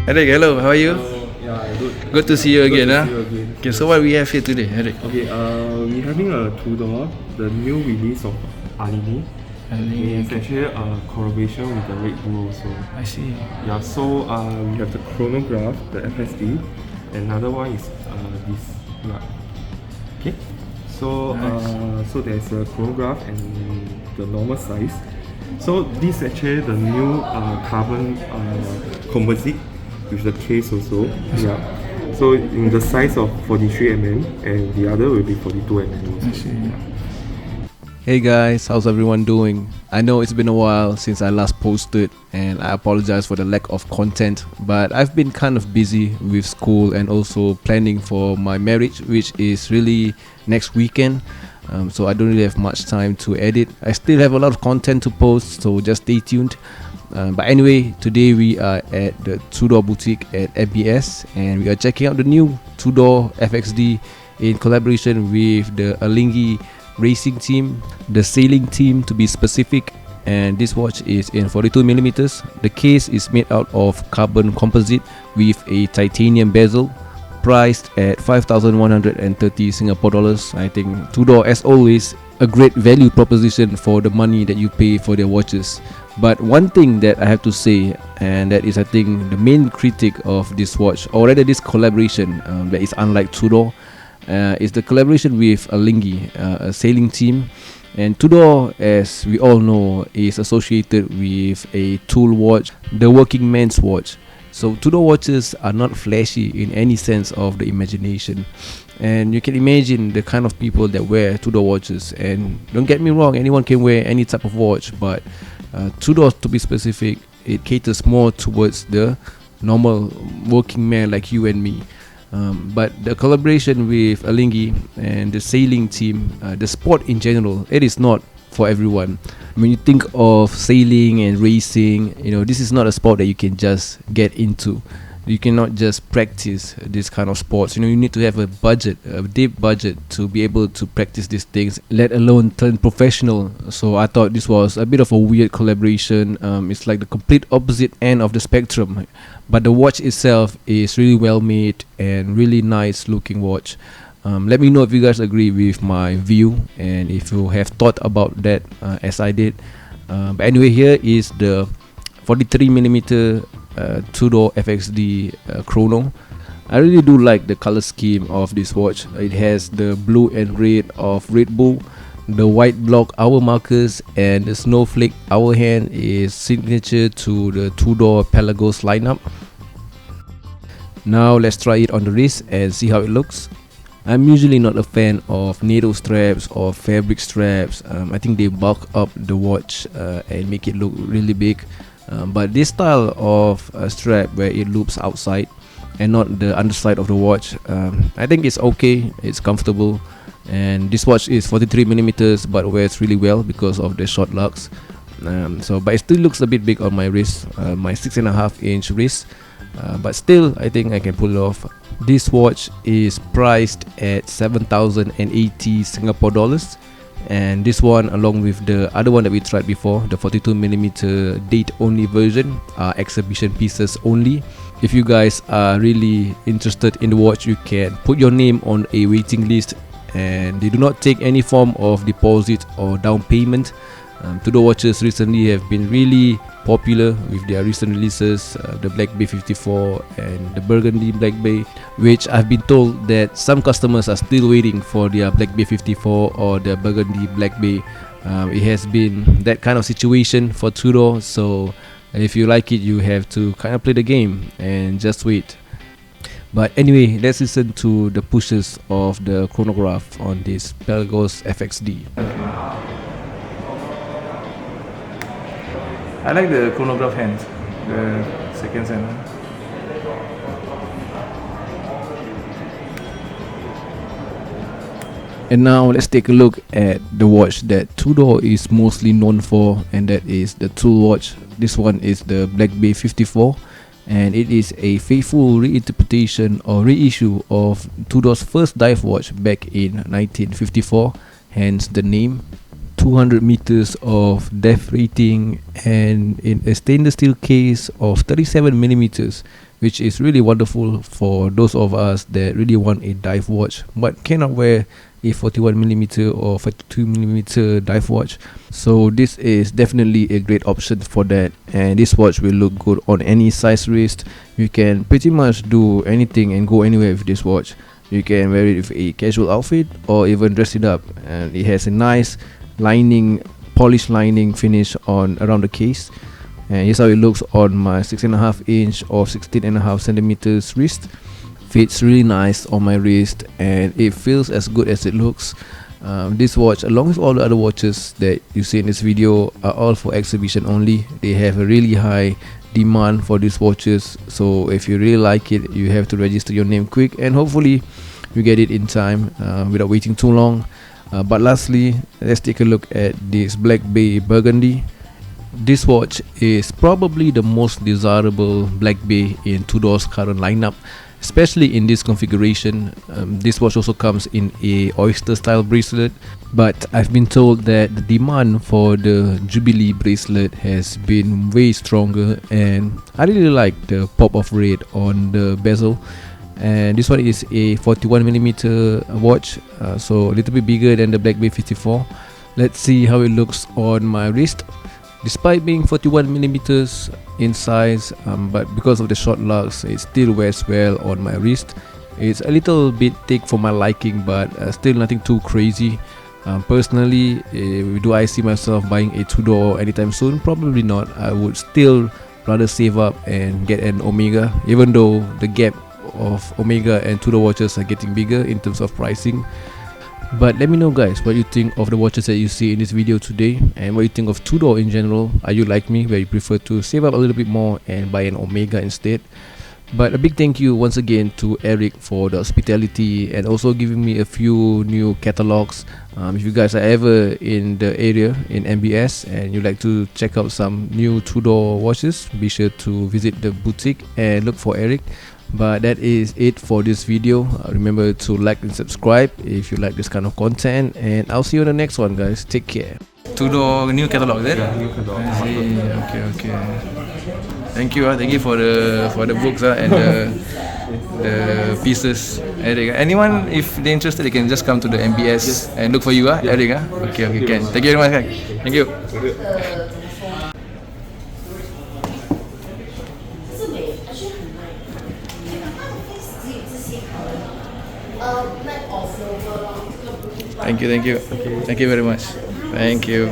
Eric, hello, how are you? Yeah, good. Good to see you again. Good to see you again. Okay, so what we have here today, Eric? Okay, we're having a TUDOR, the new release of Alinghi. It's actually a collaboration with the Red Bull also. I see. Yeah, so we have the chronograph, the FSD. Another one is this. Yeah. Okay. So so there's a chronograph and the normal size. So this is actually the new carbon composite with the case also. Yeah. So in the size of 43 mm and the other will be 42 mm also. Yeah. Hey guys, how's everyone doing? I know it's been a while since I last posted and I apologize for the lack of content, but I've been kind of busy with school and also planning for my marriage, which is really next weekend. So I don't really have much time to edit. I still have a lot of content to post, so just stay tuned. But anyway, today we are at the TUDOR boutique at MBS and we are checking out the new TUDOR FXD in collaboration with the Alinghi racing team, the sailing team to be specific. And this watch is in 42mm. The case is made out of carbon composite with a titanium bezel, priced at 5,130 Singapore dollars. I think TUDOR, as always, a great value proposition for the money that you pay for their watches. But one thing that I have to say, and that is I think the main critic of this watch, or rather this collaboration that is unlike TUDOR, is the collaboration with Alinghi, a sailing team. And TUDOR, as we all know, is associated with a tool watch, the working man's watch. So TUDOR watches are not flashy in any sense of the imagination. And you can imagine the kind of people that wear TUDOR watches. And don't get me wrong, anyone can wear any type of watch, but TUDOR, to be specific, it caters more towards the normal working man like you and me. But the collaboration with Alinghi and the sailing team, the sport in general, it is not for everyone. When you think of sailing and racing, you know, this is not a sport that you can just get into. You cannot just practice this kind of sports. You know, you need to have a budget, a deep budget, to be able to practice these things, let alone turn professional. So I thought this was a bit of a weird collaboration. It's like the complete opposite end of the spectrum. But the watch itself is really well made and really nice looking watch. Let me know if you guys agree with my view and if you have thought about that as I did. But anyway, here is the 43mm TUDOR FXD chrono. I really do like the color scheme of this watch. It has the blue and red of Red Bull, the white block hour markers, and the snowflake hour hand is signature to the TUDOR Pelagos lineup. Now let's try it on the wrist and see how it looks. I'm usually not a fan of NATO straps or fabric straps. I think they bulk up the watch and make it look really big. But this style of strap where it loops outside and not the underside of the watch, I think it's okay, it's comfortable. And this watch is 43mm but wears really well because of the short lugs. But it still looks a bit big on my wrist, my 6.5-inch wrist. But still, I think I can pull it off. This watch is priced at 7,080 Singapore dollars. And this one, along with the other one that we tried before, the 42mm date only version, are exhibition pieces only. If you guys are really interested in the watch, you can put your name on a waiting list, and they do not take any form of deposit or down payment. TUDOR watches recently have been really popular with their recent releases, the Black Bay 54 and the Burgundy Black Bay, which I've been told that some customers are still waiting for their Black Bay 54 or the Burgundy Black Bay. It has been that kind of situation for TUDOR, so if you like it, you have to kind of play the game and just wait. But anyway, let's listen to the pushes of the chronograph on this Pelagos FXD. I like the chronograph hand, the second hand. And now let's take a look at the watch that TUDOR is mostly known for, and that is the tool watch. This one is the Black Bay 54, and it is a faithful reinterpretation or reissue of TUDOR's first dive watch back in 1954, hence the name. 200 meters of depth rating, and in a stainless steel case of 37 millimeters, which is really wonderful for those of us that really want a dive watch but cannot wear a 41mm or 42mm dive watch. So this is definitely a great option for that, and this watch will look good on any size wrist. You can pretty much do anything and go anywhere with this watch. You can wear it with a casual outfit or even dress it up, and it has a nice lining, polished lining finish on around the case. And here's how it looks on my 6.5 inch or 16.5 centimeters wrist. Fits really nice on my wrist, and it feels as good as it looks. This watch, along with all the other watches that you see in this video, are all for exhibition only. They have a really high demand for these watches, so if you really like it, you have to register your name quick, and hopefully you get it in time without waiting too long. But lastly, let's take a look at this Black Bay Burgundy. This watch is probably the most desirable Black Bay in Tudor's current lineup, especially in this configuration. This watch also comes in a oyster style bracelet, but I've been told that the demand for the Jubilee bracelet has been way stronger, and I really like the pop of red on the bezel. And this one is a 41mm watch, so a little bit bigger than the Black Bay 54. Let's see how it looks on my wrist. Despite being 41mm in size, but because of the short lugs, it still wears well on my wrist. It's a little bit thick for my liking, but still nothing too crazy. Personally, do I see myself buying a Tudor anytime soon? Probably not. I would still rather save up and get an Omega, even though the gap of Omega and Tudor watches are getting bigger in terms of pricing. But let me know, guys, what you think of the watches that you see in this video today, and what you think of Tudor in general. Are you like me, where you prefer to save up a little bit more and buy an Omega instead? But a big thank you once again to Eric for the hospitality and also giving me a few new catalogs. If you guys are ever in the area in MBS and you like to check out some new Tudor watches, be sure to visit the boutique and look for Eric. But that is it for this video. Remember to like and subscribe if you like this kind of content, and I'll see you on the next one, guys. Take care. Tudor new catalog, is it? Yeah, new catalog. I see. Okay. Thank you for the books and the pieces, Eric. Anyone, if they're interested, they can just come to the MBS and look for you, Eric. Okay, can. Thank you very much, guys. Thank you. Thank you very much. Thank you.